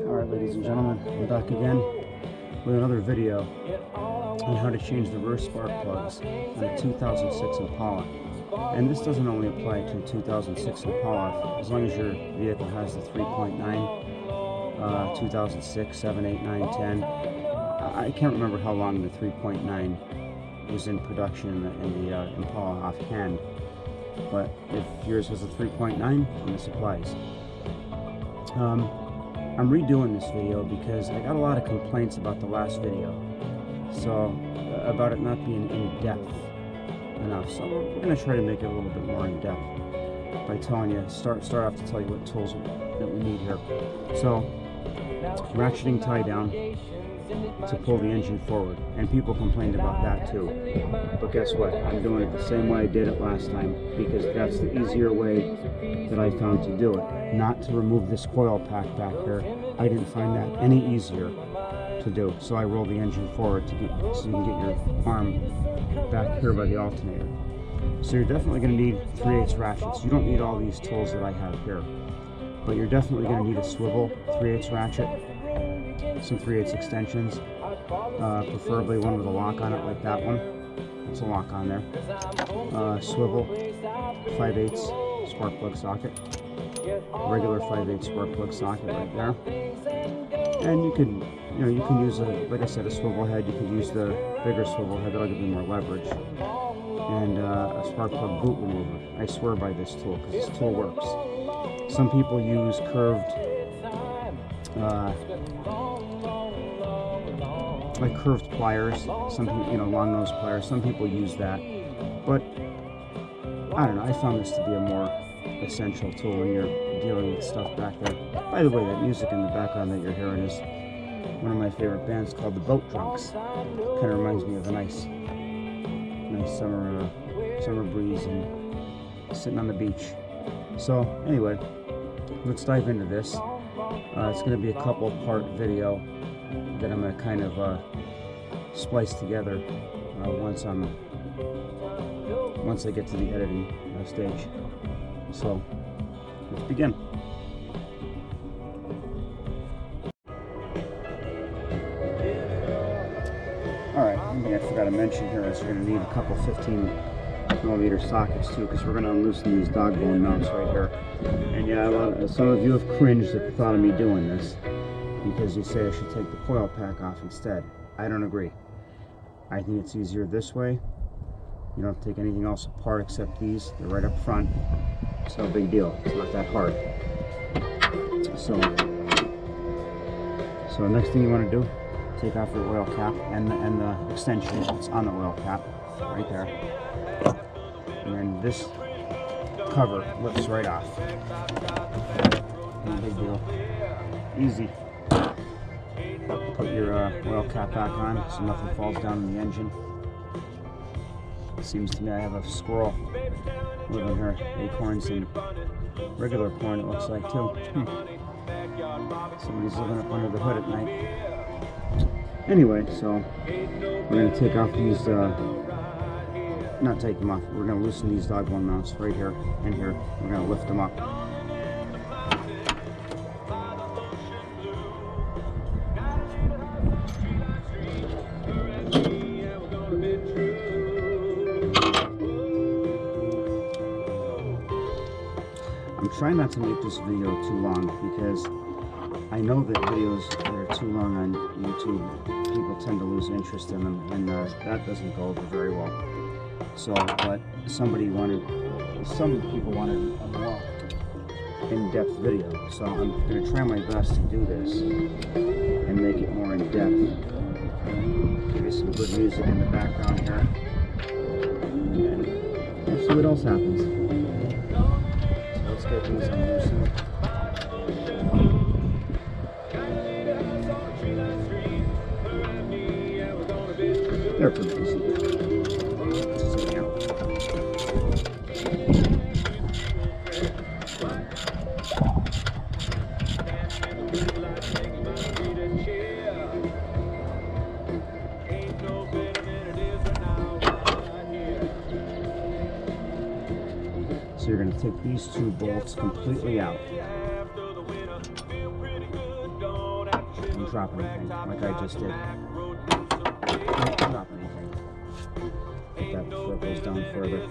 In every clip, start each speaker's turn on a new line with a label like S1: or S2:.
S1: Alright, ladies and gentlemen, I'm back again with another video on how to change the rear spark plugs on a 2006 Impala. And this doesn't only apply to a 2006 Impala, as long as your vehicle has the 3.9, 2006, 7, 8, 9, 10. I can't remember how long the 3.9 was in production in the Impala offhand, but if yours has a 3.9, then this applies. I'm redoing this video because I got a lot of complaints about the last video, so about it not being in depth enough. So we're going to try to make it a little bit more in depth by telling you, start off to tell you what tools that we need here. So ratcheting tie down to pull the engine forward, and people complained about that too, but guess what, I'm doing it the same way I did it last time, because that's the easier way that I found to do it, not to remove this coil pack back here. I didn't find that any easier to do, so I roll the engine forward so you can get your arm back here by the alternator. So you're definitely going to need 3/8 ratchets. You don't need all these tools that I have here, but you're definitely going to need a swivel 3/8 ratchet, some 3/8 extensions, preferably one with a lock on it like that one. That's a lock on there. Swivel, 5/8 spark plug socket, regular 5/8 spark plug socket right there. And you can use like I said, a swivel head. You could use the bigger swivel head, that'll give you more leverage. And a spark plug boot remover. I swear by this tool because this tool works. Some people use curved like curved pliers, some people, long nose pliers. Some people use that, but I don't know. I found this to be a more essential tool when you're dealing with stuff back there. By the way, that music in the background that you're hearing is one of my favorite bands called the Boat Drunks. Kind of reminds me of a nice summer breeze and sitting on the beach. So anyway, let's dive into this. It's going to be a couple part video that I'm going to kind of splice together once I get to the editing stage. So let's begin. Alright, one thing I forgot to mention here is you're going to need a couple 15mm sockets too, because we're going to unloosen these dog bone mounts right here. And yeah, some of you have cringed at the thought of me doing this, because you say I should take the coil pack off instead. I don't agree. I think it's easier this way. You don't have to take anything else apart except these. They're right up front. It's no big deal. It's not that hard. So the next thing you want to do, take off your oil cap and the extension that's on the oil cap right there. And then this cover lifts right off. No big deal. Easy. Put your oil cap back on so nothing falls down in the engine. It seems to me I have a squirrel living here. Acorns and regular corn, it looks like too. Somebody's living up under the hood at night. Anyway, so we're going to take off these, not take them off, we're going to loosen these dog bone mounts right here and here. We're going to lift them up. I'm trying not to make this video too long, because I know that videos that are too long on YouTube, people tend to lose interest in them, and that doesn't go over very well. So, but some people wanted a more in-depth video, so I'm going to try my best to do this and make it more in-depth. Give you some good music in the background here, and let's see what else happens. So let's get these unloosened. They're pretty easy. So you're going to take these two bolts completely out. Don't drop anything, like I just did. Don't drop anything. Get that before it goes down further.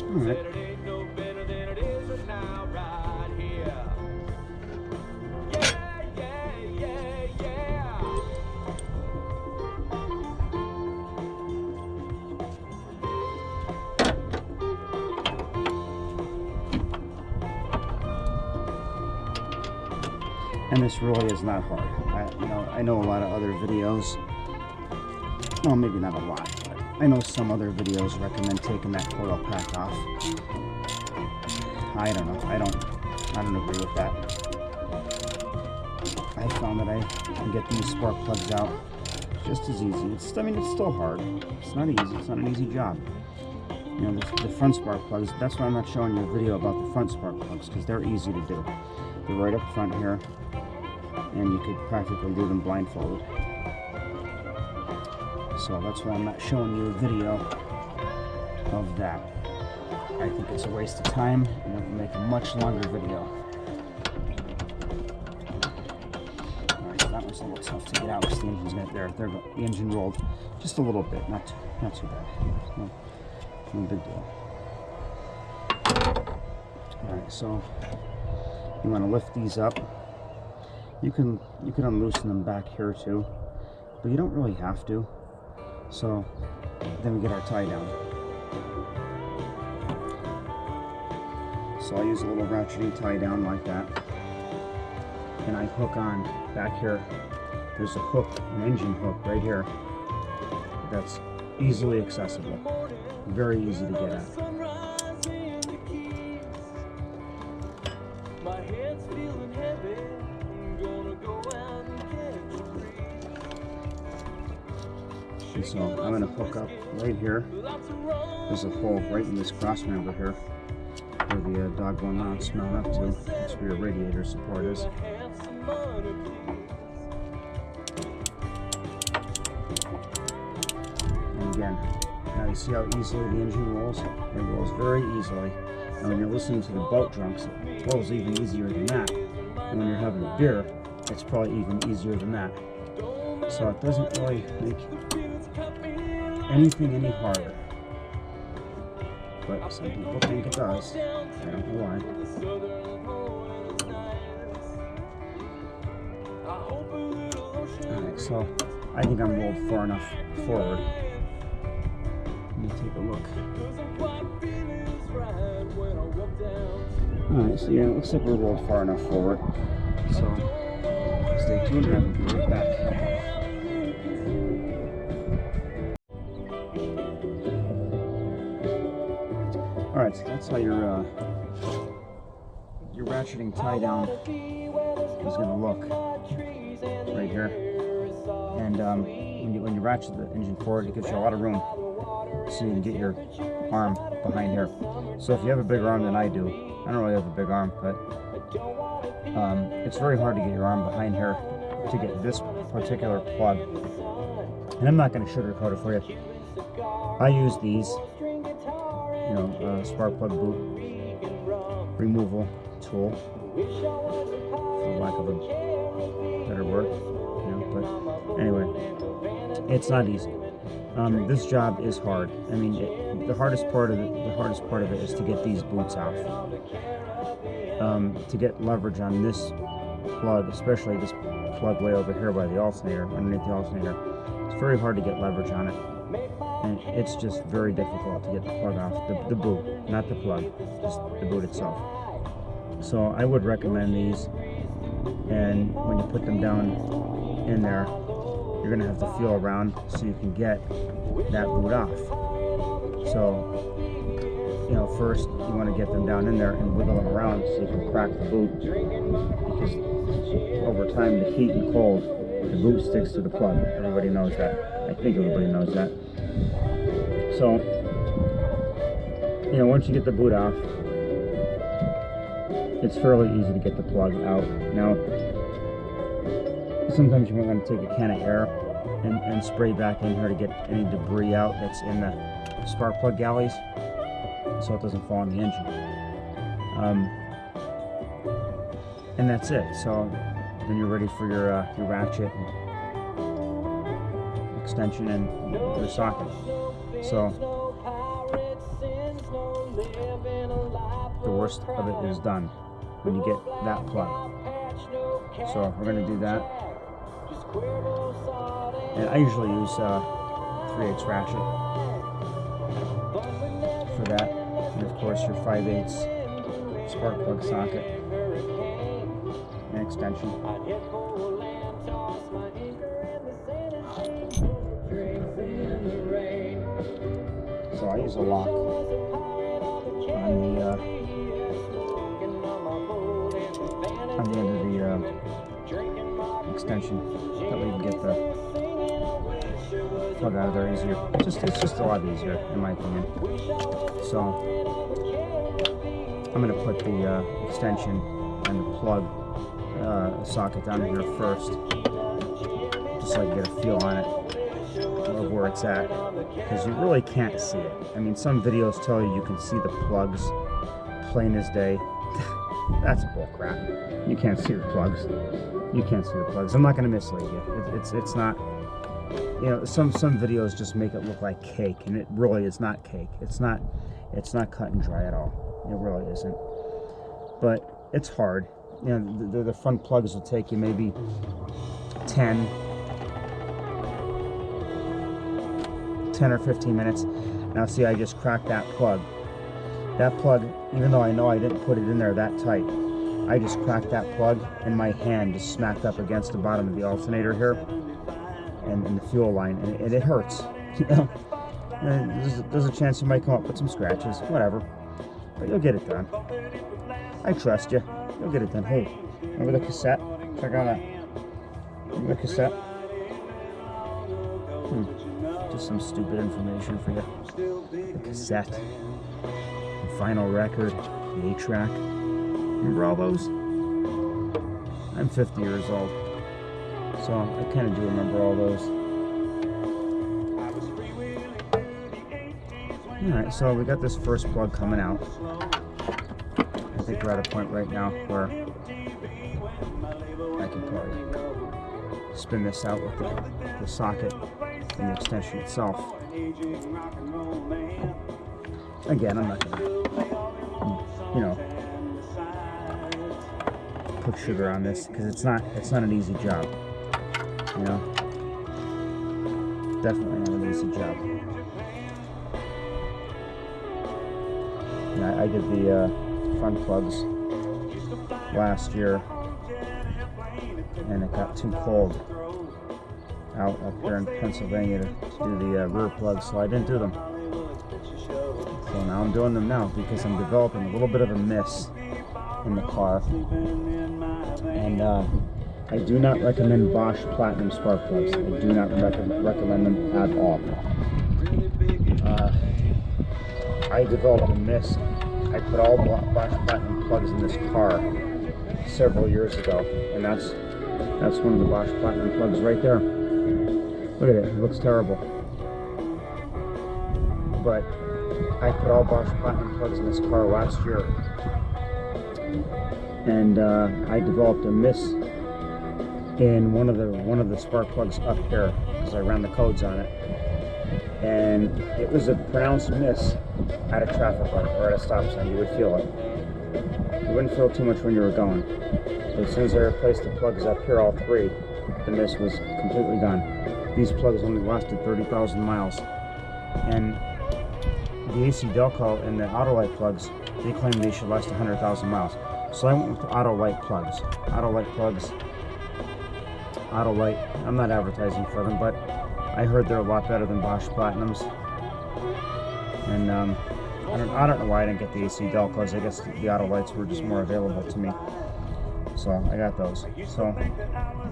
S1: Alright. And this really is not hard. I know a lot of other videos. Well, maybe not a lot, but I know some other videos recommend taking that coil pack off. I don't know. I don't agree with that. I found that I can get these spark plugs out just as easy. It's still hard. It's not easy. It's not an easy job. You know, the front spark plugs. That's why I'm not showing you a video about the front spark plugs, because they're easy to do. They're right up front here, and you could practically do them blindfolded. So that's why I'm not showing you a video of that. I think it's a waste of time, and it will make a much longer video. Alright, so that one's a little tough to get out because the engine's the engine rolled just a little bit, not too bad. No big deal. Alright, so you want to lift these up. You can unloosen them back here too, but you don't really have to. So then we get our tie down. So I use a little ratcheting tie down like that, and I hook on back here. There's a hook, an engine hook right here that's easily accessible, very easy to get at. And so I'm going to hook up right here. There's a hole right in this cross member here where the dog-bone mounts mount up to. That's where your radiator support is. And again, now you see how easily the engine rolls? It rolls very easily. And when you're listening to the boat drunks, it rolls even easier than that. And when you're having a beer, it's probably even easier than that. So it doesn't really make anything any harder. But some people think it does. I don't know why. Alright, so I think I'm rolled far enough forward. Let me take a look. Alright, so yeah, it looks like we're rolled far enough forward. So stay tuned and I'll be right back. Alright, so that's how your ratcheting tie down is going to look right here. And when you ratchet the engine forward, it gives you a lot of room so you can get your arm behind here. So if you have a bigger arm than I do, I don't really have a big arm, but it's very hard to get your arm behind here to get this particular plug. And I'm not going to sugarcoat it for you. I use these, spark plug boot removal tool, for lack of a better word, but anyway, it's not easy. This job is hard. I mean, the hardest part of it is to get these boots off. To get leverage on this plug, especially this plug way over here by the alternator, underneath the alternator, it's very hard to get leverage on it. And it's just very difficult to get the plug off, the boot, not the plug, just the boot itself. So I would recommend these, and when you put them down in there, you're going to have to feel around so you can get that boot off. So, first you want to get them down in there and wiggle them around so you can crack the boot, because over time the heat and cold, the boot sticks to the plug. Everybody knows that. I think everybody knows that. So, once you get the boot off, it's fairly easy to get the plug out. Now, sometimes you might want to take a can of air and spray back in here to get any debris out that's in the spark plug galleys, so it doesn't fall on the engine. And that's it. So then you're ready for your ratchet and extension and your socket. So the worst of it is done when you get that plug. So we're going to do that. And I usually use 3/8 ratchet for that. And of course your 5/8 spark plug socket and extension. So I use a lock on the end of the extension. That way you can get the plug out of there easier. It's just a lot easier, in my opinion. So I'm going to put the extension and the plug socket down here first, just so I can get a feel on it of where it's at, because you really can't see it. I mean, some videos tell you can see the plugs plain as day. That's bullcrap. You can't see the plugs. You can't see the plugs. I'm not going to mislead you. It's not. You know, some videos just make it look like cake, and it really is not cake. It's not cut and dry at all. It really isn't. But it's hard. You know, the front plugs will take you maybe 10 or 15 minutes. Now see, I just cracked that plug. That plug, even though I know I didn't put it in there that tight, I just cracked that plug and my hand just smacked up against the bottom of the alternator here and the fuel line, and it hurts. You know, there's a chance you might come up with some scratches, whatever, but you'll get it done. I trust you. You'll get it done. Hey, remember the cassette? Check out that. Remember the cassette? Just some stupid information for you. The cassette, the vinyl record, the 8-track. Remember all those? I'm 50 years old, so I kind of do remember all those. Alright, so we got this first plug coming out. I think we're at a point right now where I can probably spin this out with the socket and the extension itself. Again, I'm not gonna, you know, put sugar on this, because it's not an easy job. You know, definitely not an easy job. Yeah, I did the front plugs last year, and it got too cold out up here in Pennsylvania to do the rear plugs, so I didn't do them. So now I'm doing them now because I'm developing a little bit of a miss in the car, and I do not recommend Bosch Platinum spark plugs. I do not recommend them at all. I developed a miss. I put all Bosch Platinum plugs in this car several years ago, and that's one of the Bosch Platinum plugs right there. Look at it, it looks terrible. But I put all Bosch Platinum plugs in this car last year, and I developed a miss in one of the spark plugs up here because I ran the codes on it, and it was a pronounced miss at a traffic light or at a stop sign. You would feel it. You wouldn't feel too much when you were going, but as soon as I replaced the plugs up here, all three, the miss was completely gone. These plugs only lasted 30,000 miles, and the AC Delco and the Autolite plugs, they claim they should last 100,000 miles. So I went with the Autolite plugs. Autolite, I'm not advertising for them, but I heard they're a lot better than Bosch Platinums. And I don't know why I didn't get the AC Delcos. I guess the Autolites were just more available to me. So I got those. So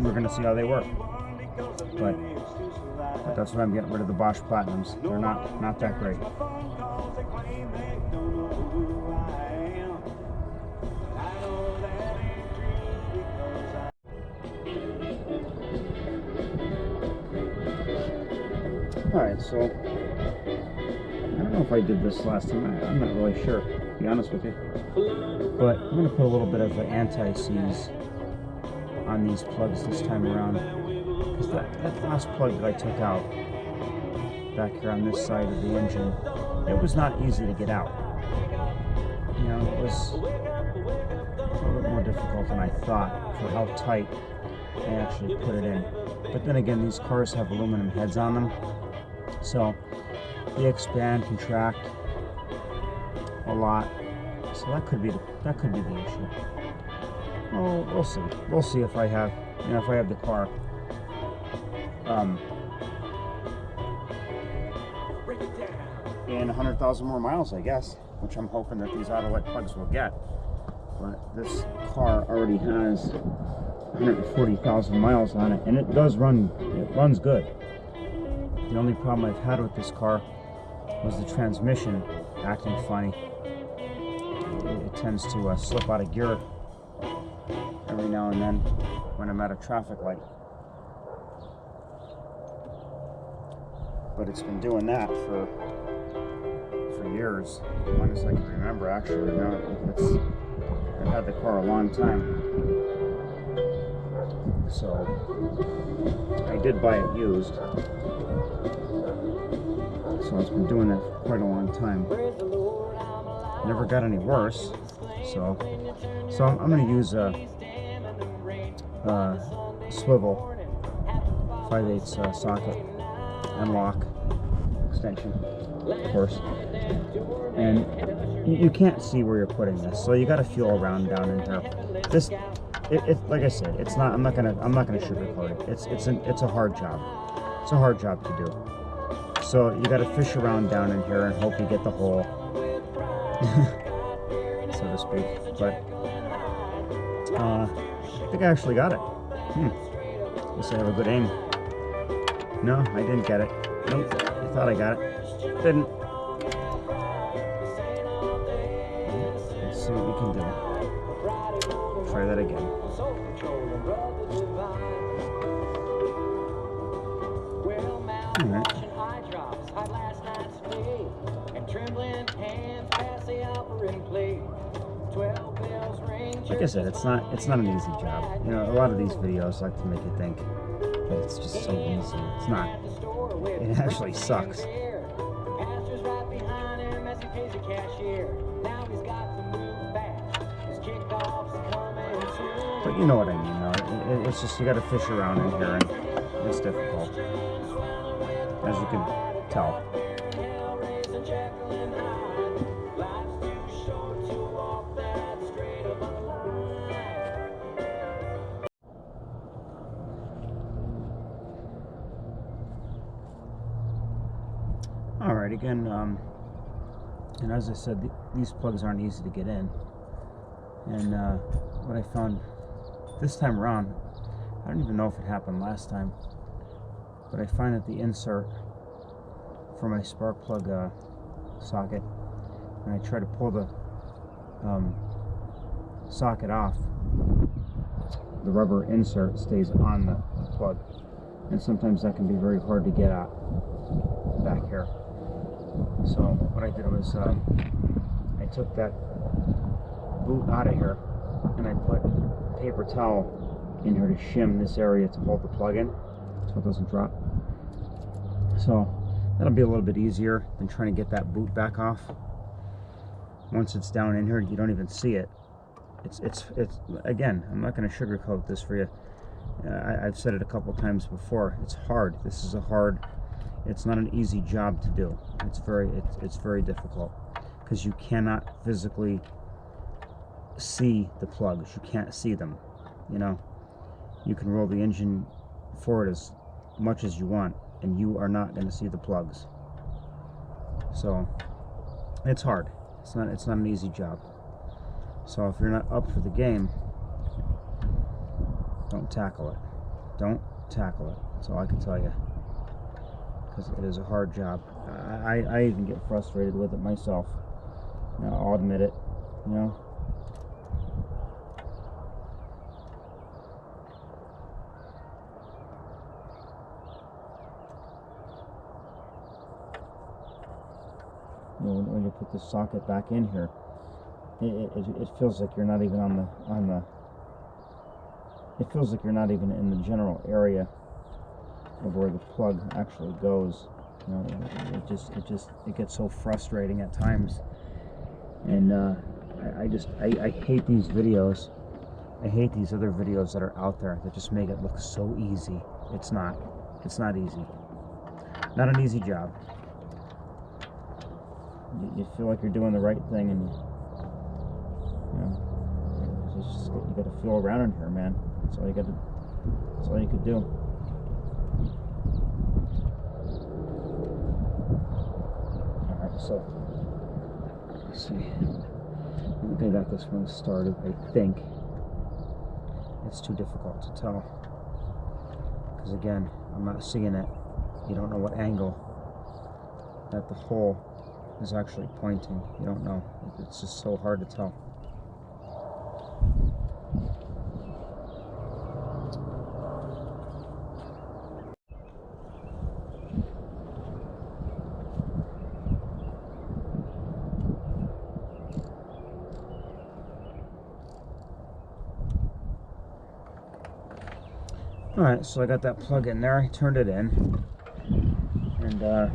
S1: we're gonna see how they work. But that's why I'm getting rid of the Bosch Platinums. They're not that great. Alright, so I don't know if I did this last time. I'm not really sure, to be honest with you. But I'm going to put a little bit of anti-seize on these plugs this time around. Because that last plug that I took out back here on this side of the engine, it was not easy to get out. You know, it was a little bit more difficult than I thought for how tight I actually put it in. But then again, these cars have aluminum heads on them, so they expand, contract a lot. So that could be the issue. Well, we'll see. We'll see if I have, you know, if I have the car in 100,000 more miles, I guess, which I'm hoping that these autolet plugs will get. But this car already has 140,000 miles on it, and it does run. It runs good. The only problem I've had with this car was the transmission acting funny. It tends to slip out of gear every now and then when I'm at a traffic light. But it's been doing that for years, as long as I can remember. Actually, you know, I've had the car a long time. So I did buy it used, so it's been doing it for quite a long time. Never got any worse. So I'm going to use a swivel 5/8 socket and lock extension, of course. And you can't see where you're putting this, so you got to feel around down in here. This. It like I said, it's not. I'm not gonna sugarcoat it. It's a hard job. It's a hard job to do. So you got to fish around down in here and hope you get the hole, so to speak. But I think I actually got it. Guess I have a good aim. No, I didn't get it. Nope. I thought I got it. Didn't. Let's see what we can do. Try that again. Alright. Like I said, it's not an easy job. You know, a lot of these videos like to make you think that it's just so easy. It's not. It actually sucks. But you know what I mean, though. It's just you got to fish around in here, and it's difficult, as you can tell. All right, again, and as I said, these plugs aren't easy to get in, and what I found this time around, I don't even know if it happened last time, but I find that the insert for my spark plug socket, when I try to pull the socket off, the rubber insert stays on the plug, and sometimes that can be very hard to get at back here. So what I did was I took that boot out of here, and I put a paper towel in here to shim this area to hold the plug in so it doesn't drop. So that'll be a little bit easier than trying to get that boot back off. Once it's down in here, you don't even see it. It's again, I'm not going to sugarcoat this for you. I've said it a couple times before. It's hard. This is a hard. It's not an easy job to do. It's very difficult because you cannot physically see the plugs. You can't see them. You know, you can roll the engine forward as much as you want, and you are not going to see the plugs. So it's hard. It's not an easy job. So if you're not up for the game, don't tackle it. Don't tackle it. That's all I can tell you. Because it is a hard job. I even get frustrated with it myself. You know, I'll admit it. You know. you know, when you put the socket back in here, it feels like you're not even it feels like you're not even in the general area of where the plug actually goes. You know, it gets so frustrating at times, and I hate these videos. I hate these other videos that are out there that just make it look so easy. It's not easy. Not an easy job. You feel like you're doing the right thing, and you know, you got to feel around in here, man. That's all you got to. That's all you could do. All right, so let's see. I think I got this one started. I think it's too difficult to tell because again, I'm not seeing it. You don't know what angle that the hole is actually pointing. You don't know. It's just so hard to tell. Alright, so I got that plug in there. I turned it in. And I'm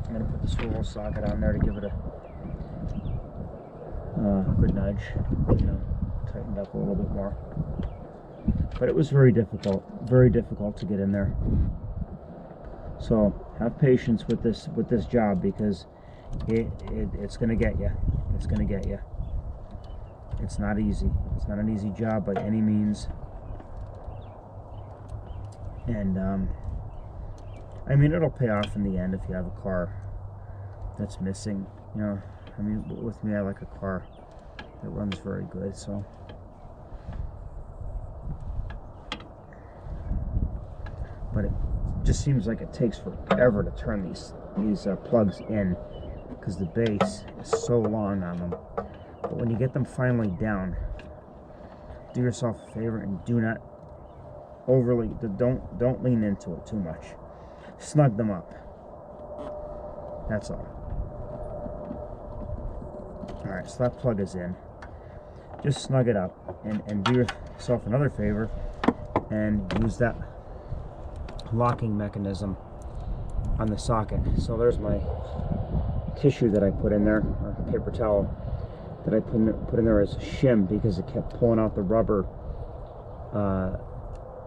S1: going to put the swivel socket on there to give it a good nudge. You know, tightened up a little bit more. But it was very difficult to get in there. So have patience with this job, because it's going to get you. It's going to get you. It's not easy. It's not an easy job by any means. And I mean, it'll pay off in the end if you have a car that's missing. You know, I mean, with me, I like a car that runs very good. So, but it just seems like it takes forever to turn these plugs in, because the base is so long on them. But when you get them finally down, do yourself a favor and do not overly, don't lean into it too much. Snug them up. That's all. Alright, so that plug is in. Just snug it up and do yourself another favor and use that locking mechanism on the socket. So there's my tissue that I put in there, or paper towel that I put in there as a shim, because it kept pulling out the rubber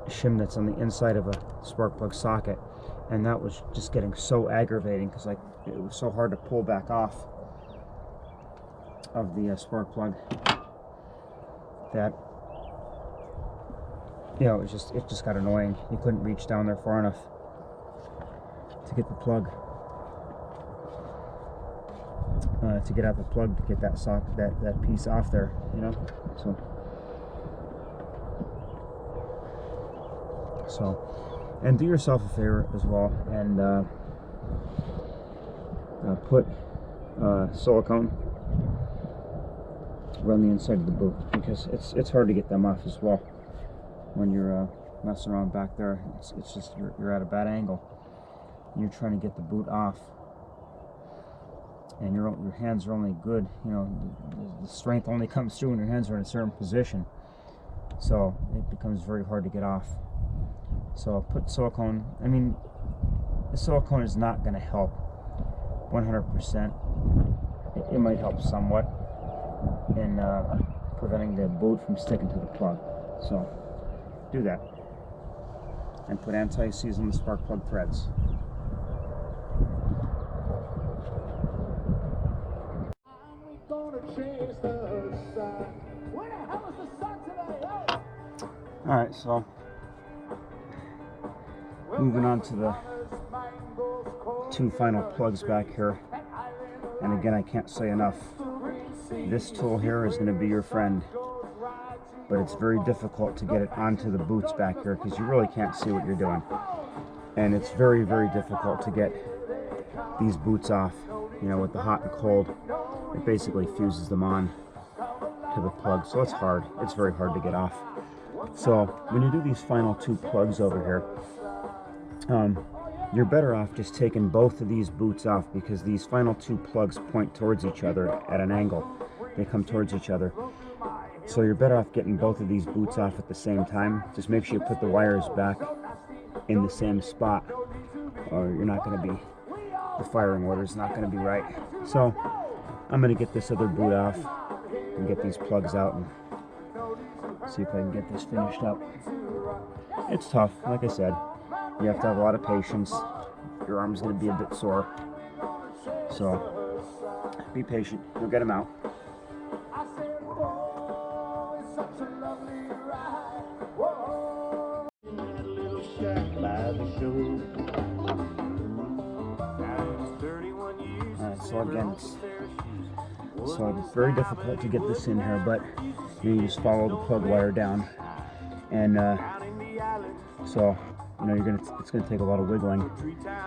S1: shim that's on the inside of a spark plug socket, and that was just getting so aggravating, because like it was so hard to pull back off of the spark plug that, you know, it just got annoying. You couldn't reach down there far enough to get the plug, to get out the plug, to get that socket, that piece off there, you know. So, and do yourself a favor as well, and put silicone around the inside of the boot, because it's hard to get them off as well when you're messing around back there. It's just you're at a bad angle and you're trying to get the boot off, and your hands are only good, you know, the strength only comes through when your hands are in a certain position, so it becomes very hard to get off. So put silicone. I mean, the silicone is not going to help 100%. It might help somewhat in preventing the boot from sticking to the plug. So do that. And put anti-seize on the spark plug threads. Alright, so moving on to the two final plugs back here. And again, I can't say enough, this tool here is going to be your friend, but it's very difficult to get it onto the boots back here, because you really can't see what you're doing, and it's very difficult to get these boots off. You know, with the hot and cold, it basically fuses them on to the plug, so it's hard. It's very hard to get off. So when you do these final two plugs over here, you're better off just taking both of these boots off, because these final two plugs point towards each other at an angle. They come towards each other. So you're better off getting both of these boots off at the same time. Just make sure you put the wires back in the same spot, or you're not going to be, the firing order is not going to be right. So I'm going to get this other boot off and get these plugs out and see if I can get this finished up. It's tough, like I said. You have to have a lot of patience. Your arm's going to be a bit sore. So be patient. You'll get them out. Alright, so again, it's very difficult to get this in here, but you just follow the plug wire down, and so it's gonna take a lot of wiggling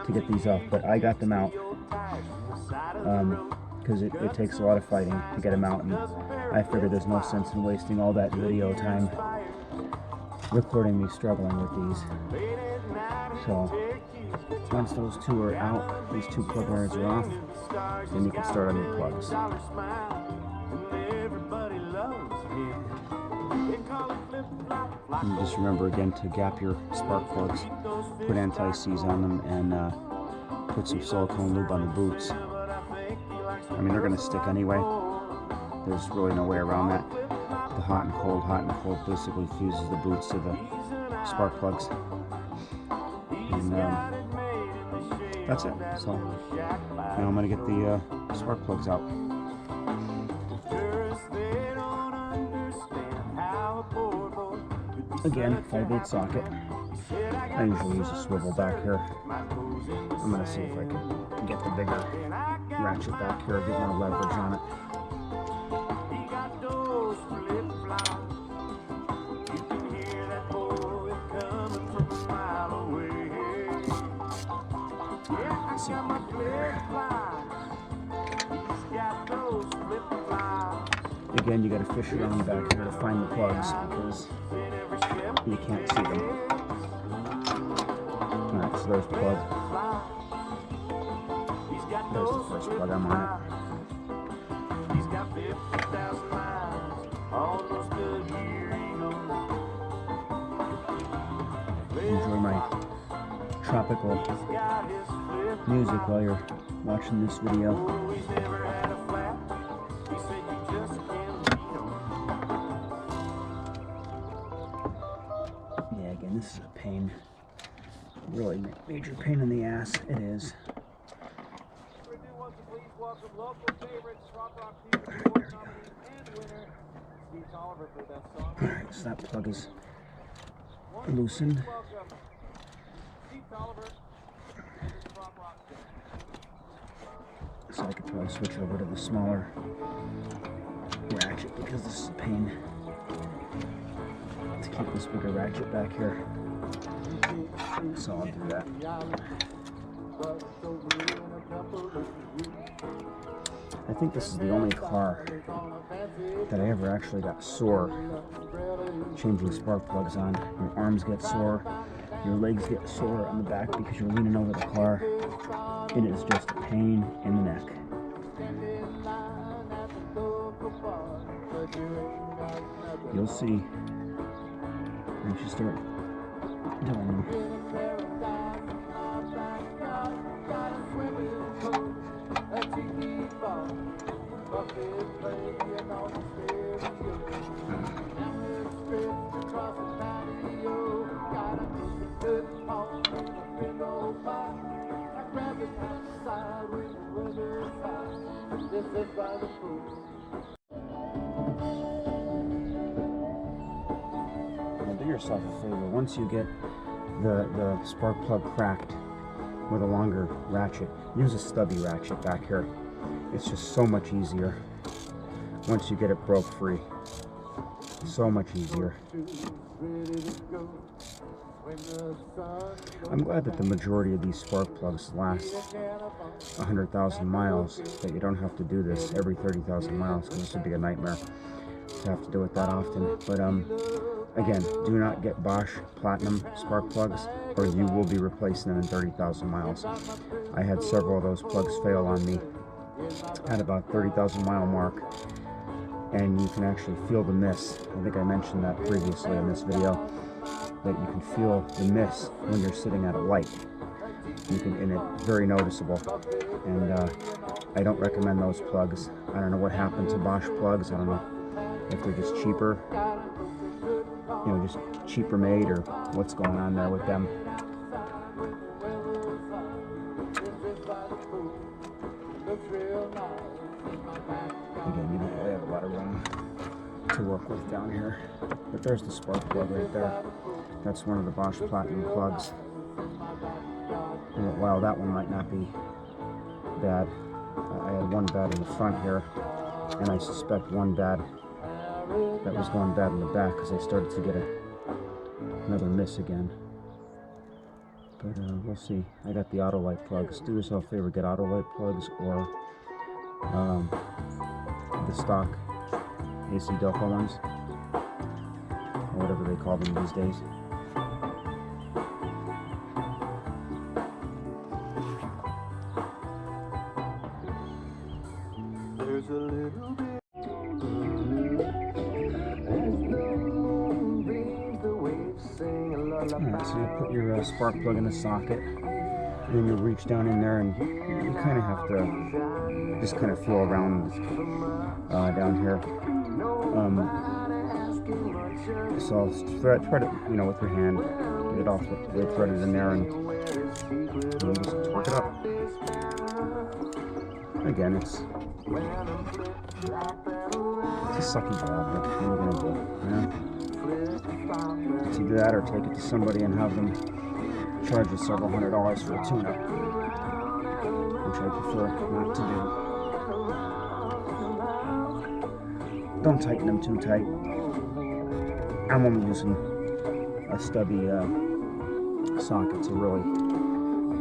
S1: to get these off, but I got them out because it takes a lot of fighting to get them out, and I figured there's no sense in wasting all that video time recording me struggling with these. So once those two are out, these two plug wires are off, then you can start on your plugs. And just remember again to gap your spark plugs, put anti-seize on them, and put some silicone lube on the boots. I mean, they're going to stick anyway. There's really no way around that. The hot and cold basically fuses the boots to the spark plugs. And that's it. So now I'm going to get the spark plugs out. Again, 5/8 socket. I usually use a swivel back here. I'm going to see if I can get the bigger ratchet back here, get more leverage on it. Again, you got to fish around back here to find the plugs because you can't see them. Alright, so there's the plug. There's the first plug I'm on it. Enjoy my tropical music while you're watching this video. Yeah, again, this is a pain. Really major pain in the ass. It is. Alright, so that plug is loosened. So I could probably switch over to the smaller ratchet because this is a pain to keep this bigger ratchet back here. So I'll do that. I think this is the only car that I ever actually got sore changing spark plugs on. Your arms get sore, your legs get sore on the back because you're leaning over the car. It is just a pain in the neck. You'll see once you start doing them. Now do yourself a favor. Once you get the spark plug cracked with a longer ratchet, use a stubby ratchet back here. It's just so much easier once you get it broke free. So much easier. I'm glad that the majority of these spark plugs last 100,000 miles, that you don't have to do this every 30,000 miles, because this would be a nightmare to have to do it that often. But Again, do not get Bosch Platinum spark plugs, or you will be replacing them in 30,000 miles. I had several of those plugs fail on me at about 30,000 mile mark, and you can actually feel the miss. I think I mentioned that previously in this video, that you can feel the miss when you're sitting at a light. And it's very noticeable. And I don't recommend those plugs. I don't know what happened to Bosch plugs. I don't know if they're just cheaper, you know, just cheaper made, or what's going on there with them. Again, you don't really have a lot of room to work with down here. But there's the spark plug right there. That's one of the Bosch Platinum plugs. And while that one might not be bad, I had one bad in the front here, and I suspect one bad that was going bad in the back, because I started to get another miss again. But we'll see. I got the auto light plugs. Do yourself a favor, get auto light plugs, or the stock AC Delco ones, or whatever they call them these days. There's a little bit. Alright, so you put your spark plug in the socket, and then you reach down in there, and you kind of have to just kind of feel around down here. So try to, you know, with your hand, get it off the threaded in there, and you just torque it up. Again, it's a sucky job, but what are you gonna do? Yeah. It's either that or take it to somebody and have them charge you several $100s for a tune-up, which I prefer not to do. Don't tighten them too tight. I'm only using a stubby socket to really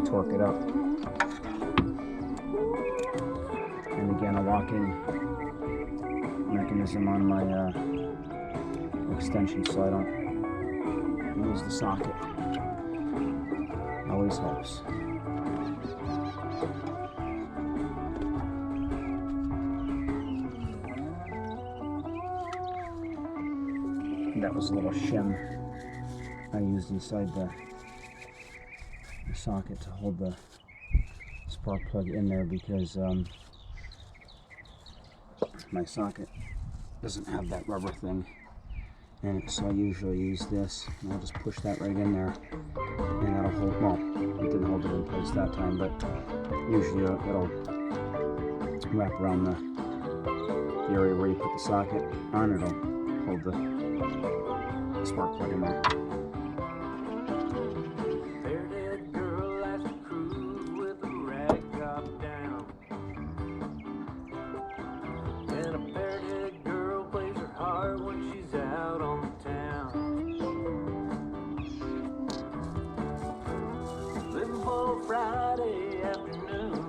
S1: torque it up. And again, a locking mechanism on my extension, so I don't lose the socket. Always helps. And that was a little shim I used inside the socket to hold the spark plug in there, because my socket doesn't have that rubber thing, and so I usually use this, and I'll just push that right in there, and that'll hold, well, it didn't hold it in place that time, but usually it'll wrap around the area where you put the socket on. It'll hold the spark plug in there.
S2: Friday afternoon,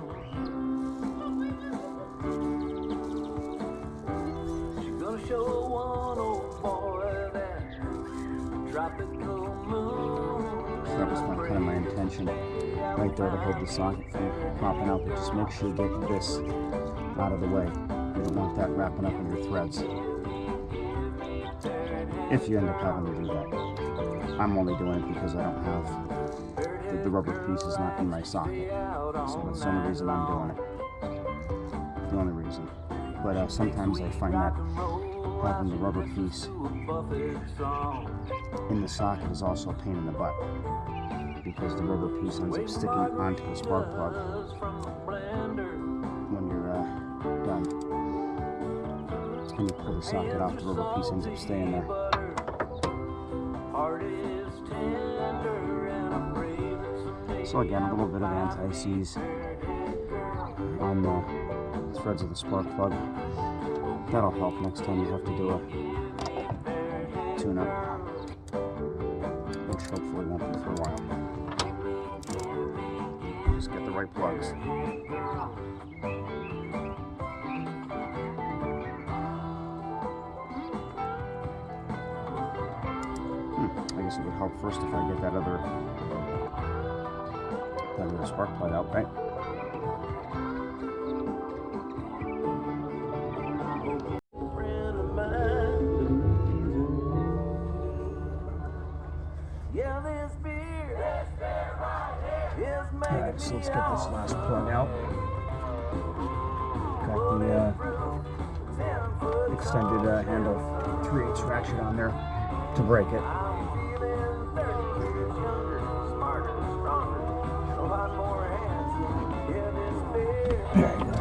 S2: she's gonna show one old boy that tropical moon.
S1: So that was kind of my intention right there, to hold the socket from popping out, but just make sure you get this out of the way. You don't want that wrapping up in your threads, if you end up having to do that. I'm only doing it because I don't have the rubber piece is not in my socket, so that's the only reason I'm doing it. The only reason. But sometimes I find that having the rubber piece in the socket is also a pain in the butt, because the rubber piece ends up sticking onto the spark plug when you're done. When you pull the socket off, the rubber piece ends up staying there. So again, a little bit of anti-seize on the threads of the spark plug. That'll help next time you have to do a tune-up, which hopefully won't be for a while. Just get the right plugs. would help first if I get that other spark plug out, right? Alright, so let's get this last plug out. Got the extended handle 3/8 ratchet on there to break it. There you go.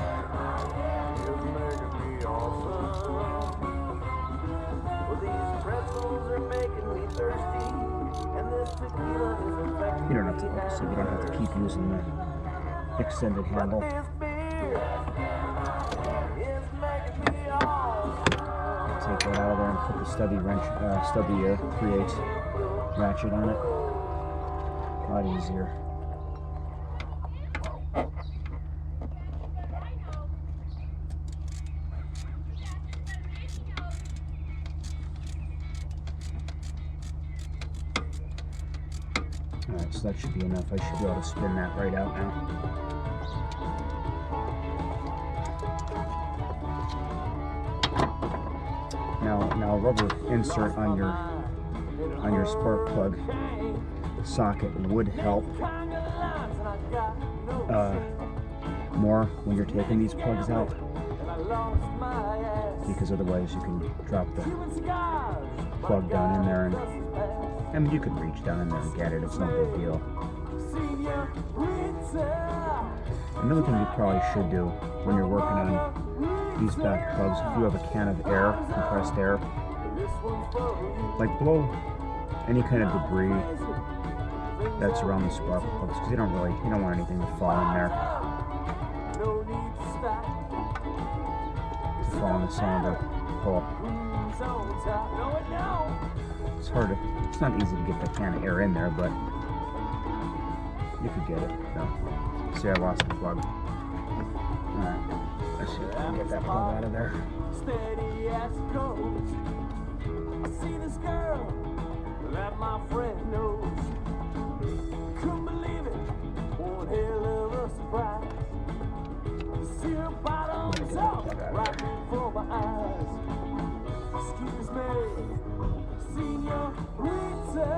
S1: You don't have to, like I said, you don't have to keep using the extended handle. Take that out of there and put the stubby wrench, stubby 3/8 ratchet on it. A lot easier. Alright, so that should be enough. I should be able to spin that right out now. Now a rubber insert on your spark plug socket would help more when you're taking these plugs out, because otherwise you can drop the plug down in there, and I mean, you could reach down in there and get it, it's no big deal. Another thing you probably should do when you're working on these back plugs, if you have a can of air, compressed air, like blow any kind of debris that's around the spark plugs, because you don't want anything to fall in there, to fall in the cylinder hole. It's not easy to get that can of air in there, but you could get it. No. See, I lost the plug. Alright, let's see if I can get that plug out of there.
S2: Steady as it goes. I see this girl that my friend knows. Couldn't believe it. One hell of a surprise. See her bottoms up right before my eyes. Excuse me, señorita.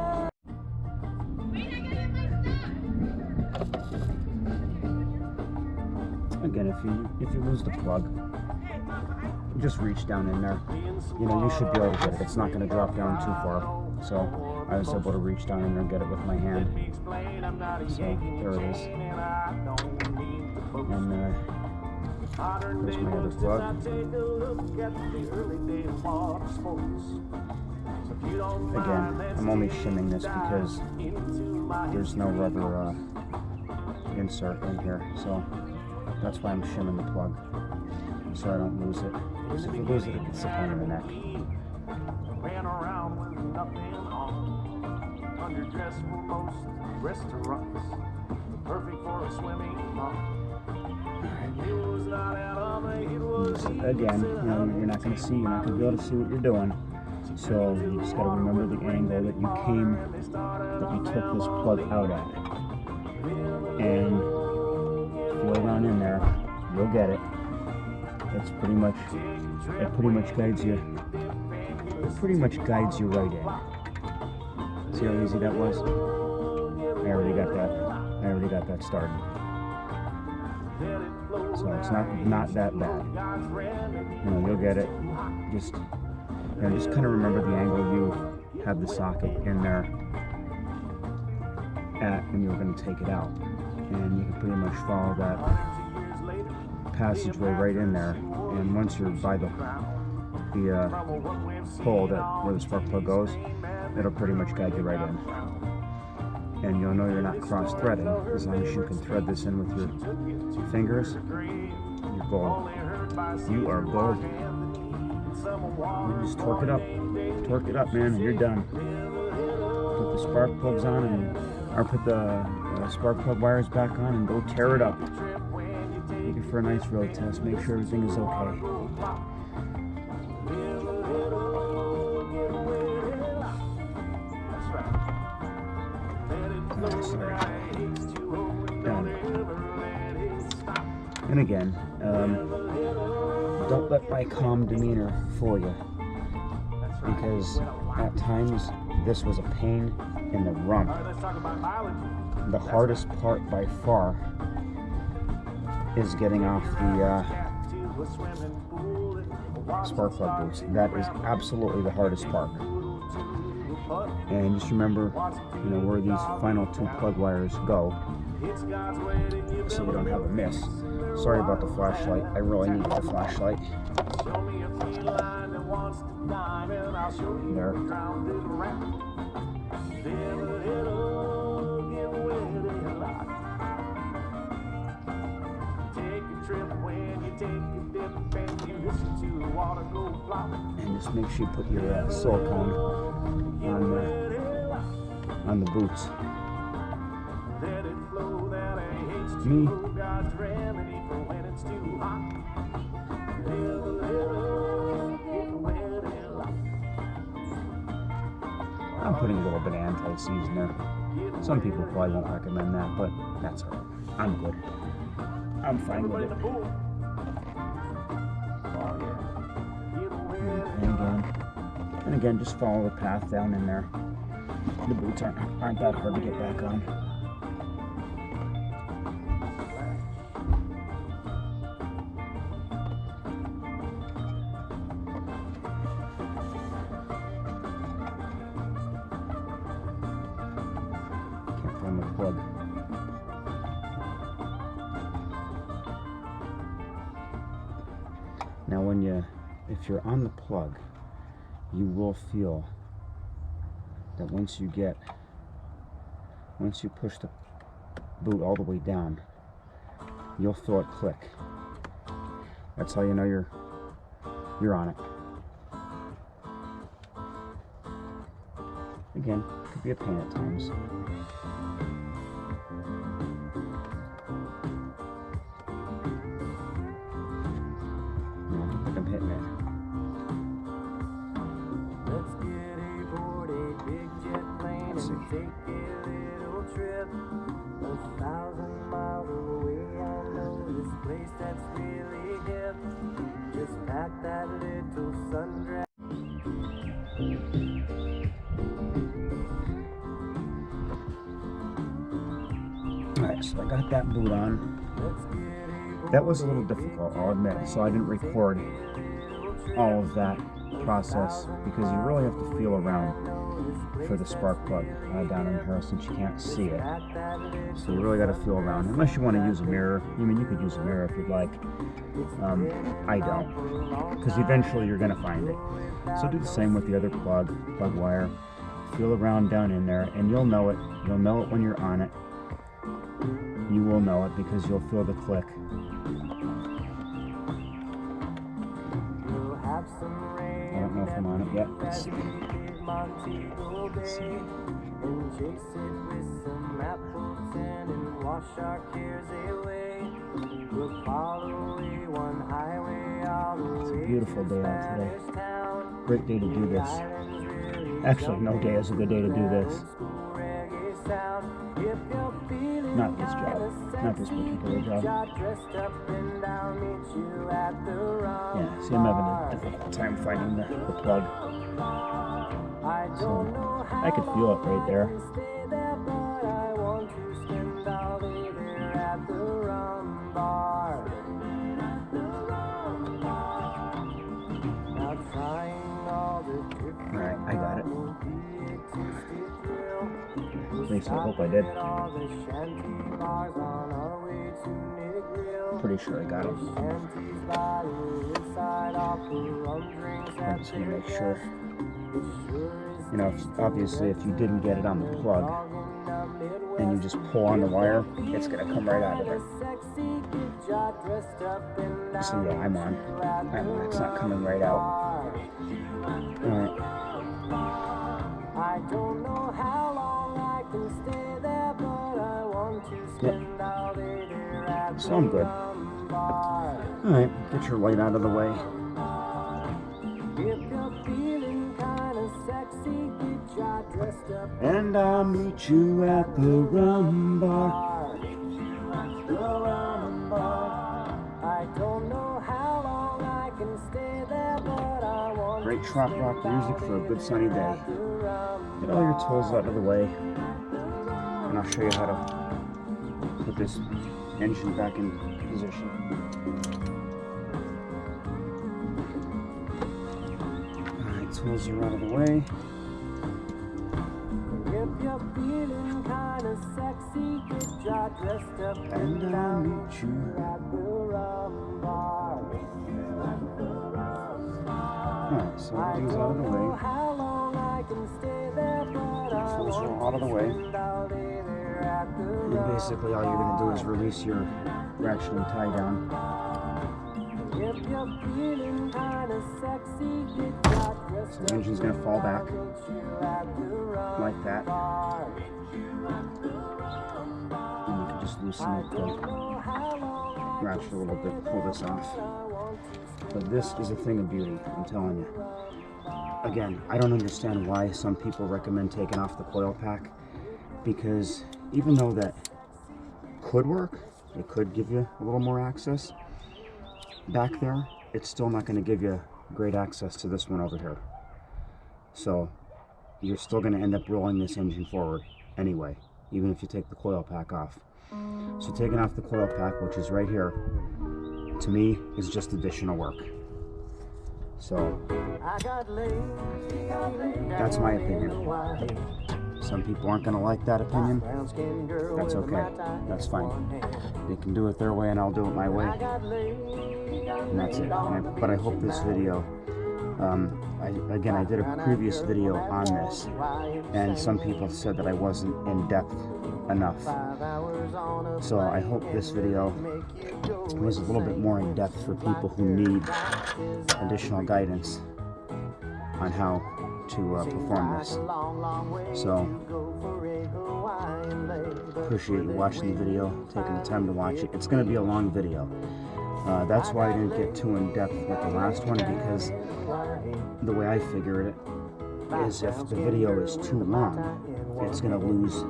S1: Again, if you lose the plug, just reach down in there. You know, you should be able to get it. It's not going to drop down too far. So I was able to reach down in there and get it with my hand. So there it is. And there's my other plug. Again, I'm only shimming this because there's no rubber insert in here. So that's why I'm shimming the plug, so I don't lose it. Because if I lose it, it gets the pain in the neck.
S2: Ran around with nothing on. Underdressed for most restaurants. Perfect for a swimming pond. It was not out of it was
S1: again, you know, you're not going to see, you're not going to be able to see what you're doing. So you just got to remember the angle that you took this plug out at. And feel it on in there, you'll get it. It pretty much guides you. It pretty much guides you right in. See how easy that was? I already got that started. So it's not that bad. You know, you'll get it. Just kind of remember the angle you have the socket in there at when you're going to take it out. And you can pretty much follow that passageway right in there, and once you're by the hole where the spark plug goes, it'll pretty much guide you right in, and you'll know you're not cross-threading. As long as you can thread this in with your fingers, you're gold. You are gold. You just torque it up, man, and you're done. Put the spark plugs on, or put the spark plug wires back on, and go tear it up. Take it for a nice road test. Make sure everything is okay. Sorry. And again, don't let my calm demeanor fool you, because at times this was a pain in the rump. The hardest part by far is getting off the spark plug boots. That is absolutely the hardest part. And just remember, where these final 2 plug wires go, so you don't have a miss. Sorry about the flashlight. I really need the flashlight. There. And just make sure you put your silicone on the boots. Me, I'm putting a little bit of anti-seize in there. Some people probably won't recommend that, but that's alright. I'm good. I'm fine with it. And again, just follow the path down in there. The boots aren't that hard to get back on. Can't find the plug. Now if you're on the plug, you will feel that once you push the boot all the way down, you'll feel it click. That's how you know you're on it. Again, could be a pain at times. I'm hitting it.
S2: Let's get aboard a big jet plane and take a little trip 1,000 miles away. I know this place that's really hip. Just pack that little sundress.
S1: Alright, so I got that boot on. That was a little difficult, I'll admit, so I didn't record all of that process, because you really have to feel around for the spark plug down in here, since you can't see it. So you really got to feel around, unless you want to use a mirror. I mean, you could use a mirror if you'd like. I don't, because eventually you're going to find it. So do the same with the other plug wire. Feel around down in there, and you'll know it. You'll know it when you're on it. You will know it because you'll feel the click. I don't know if I'm on it yet. Let's see. Let's see. It's a beautiful day out today. Great day to do this. Actually, no day is a good day to do this. Not this job. Not this particular job. Yeah, see, I'm having a difficult time finding the plug. So, I could feel it right there. Alright, I got it. At least I hope I did. Pretty sure I got it. I'm just going to make sure. Obviously if you didn't get it on the plug and you just pull on the wire, it's going to come right out of it. So yeah, I'm on. It's not coming right out. Alright. I don't know how long I can stay there, but I want to spend all day there at the rum bar. Alright, get your light out of the way. If you're feeling kinda sexy, get your dress And I'll meet you at the rum bar.
S2: The rum bar. I don't know how long I can stay there, but I want
S1: Great trop rock music for a good sunny day. Get all your tools out of the way, and I'll show you how to put this engine back in position. Alright, tools are out of the way.
S2: If you're feeling kinda sexy, get your dressed up
S1: And I'll meet you.
S2: at the rum bar.
S1: Alright, so everything's out of the way.
S2: How long I can stay there, but I
S1: Tools are all out of the way. And basically all you're going to do is release your ratchet and tie down.
S2: If you're feeling kinda sexy, get your dressed
S1: So the engine's going to fall back like that. And you can just loosen up the ratchet a little bit, pull this off. But this is a thing of beauty, I'm telling you. Again, I don't understand why some people recommend taking off the coil pack, because even though that could work, it could give you a little more access back there, it's still not going to give you great access to this one over here. So you're still going to end up rolling this engine forward anyway, even if you take the coil pack off. So taking off the coil pack, which is right here, to me is just additional work. So that's my opinion. Some people aren't going to like that opinion. That's okay. That's fine. They can do it their way and I'll do it my way. And that's it. But I hope this video, I did a previous video on this, and some people said that I wasn't in depth enough. So I hope this video was a little bit more in depth for people who need additional guidance on how to perform this. So appreciate you watching the video, taking the time to watch it. It's going to be a long video. That's why I didn't get too in depth with the last one, because the way I figured it is if the video is too long, it's going to lose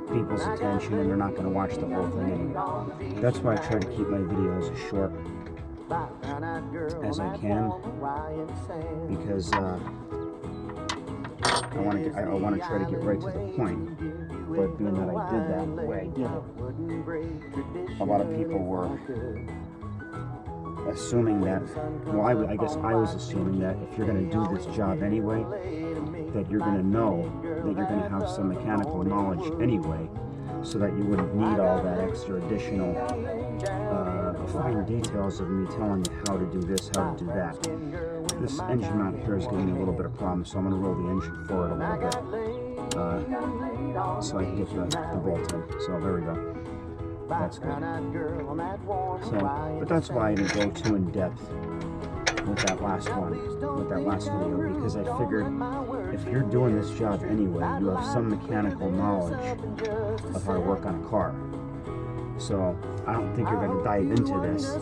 S1: people's attention and they're not going to watch the whole thing anyway. That's why I try to keep my videos as short as I can, because I want to try to get right to the point. But being that I did that the way I did it, a lot of people were assuming that, well, I guess I was assuming that if you're going to do this job anyway, that you're going to know that you're going to have some mechanical knowledge anyway, so that you wouldn't need all that extra additional fine details of me telling you how to do this, how to do that. This engine mount here is giving me a little bit of problem, so I'm going to roll the engine forward a little bit so I can get the bolt in. So there we go. That's good. So, but that's why I didn't go too in depth with that last one, with that last video, because I figured if you're doing this job anyway, you have some mechanical knowledge of how to work on a car. So I don't think you're going to dive into this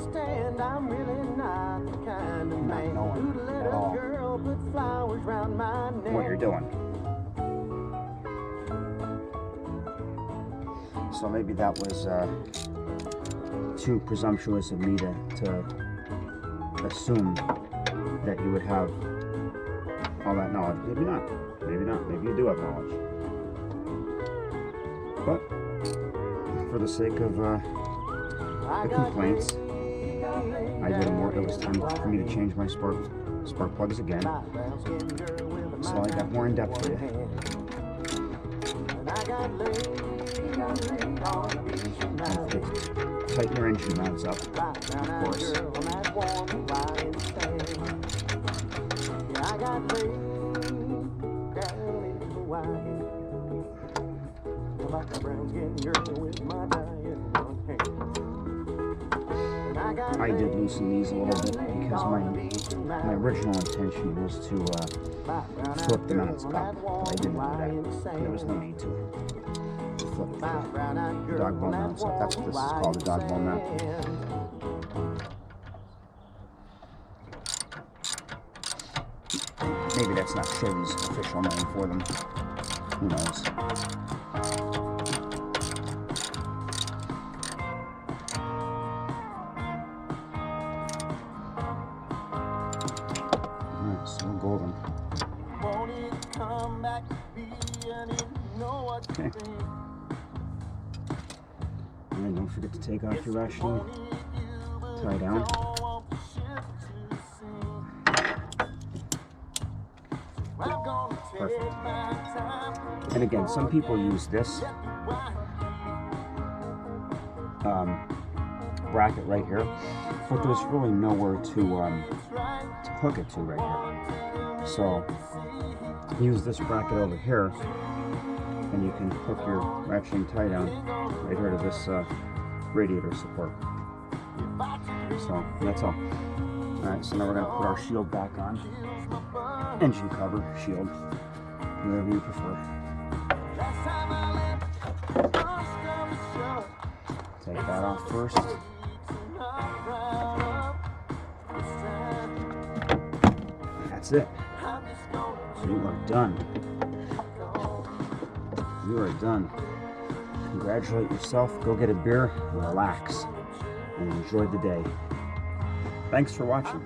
S1: not knowing at all what you're doing. So maybe that was too presumptuous of me to assume that you would have all that knowledge. Maybe not. Maybe not. Maybe you do have knowledge. But for the sake of the complaints, I did it was time for me to change my spark plugs again. So I got more in depth for you. Tighten your engine mounts up, of course. I did loosen these a little bit because my original intention was to flip the mounts up, but I didn't do that. There was no need to flip the dog bone mounts up. That's what this is called, the dog bone mount. Maybe that's not Chevy's official name for them. Who knows? Alright, so golden. Okay. And don't forget to take off your ratcheting tie down. Perfect. And again, some people use this bracket right here, but there's really nowhere to hook it to right here. So use this bracket over here, and you can hook your ratcheting tie down right here to this radiator support. So that's all. Alright, so now we're going to put our shield back on. Engine cover, shield, whatever you prefer. Take that off first. That's it. You are done. You are done. Congratulate yourself, go get a beer, relax, and enjoy the day. Thanks for watching.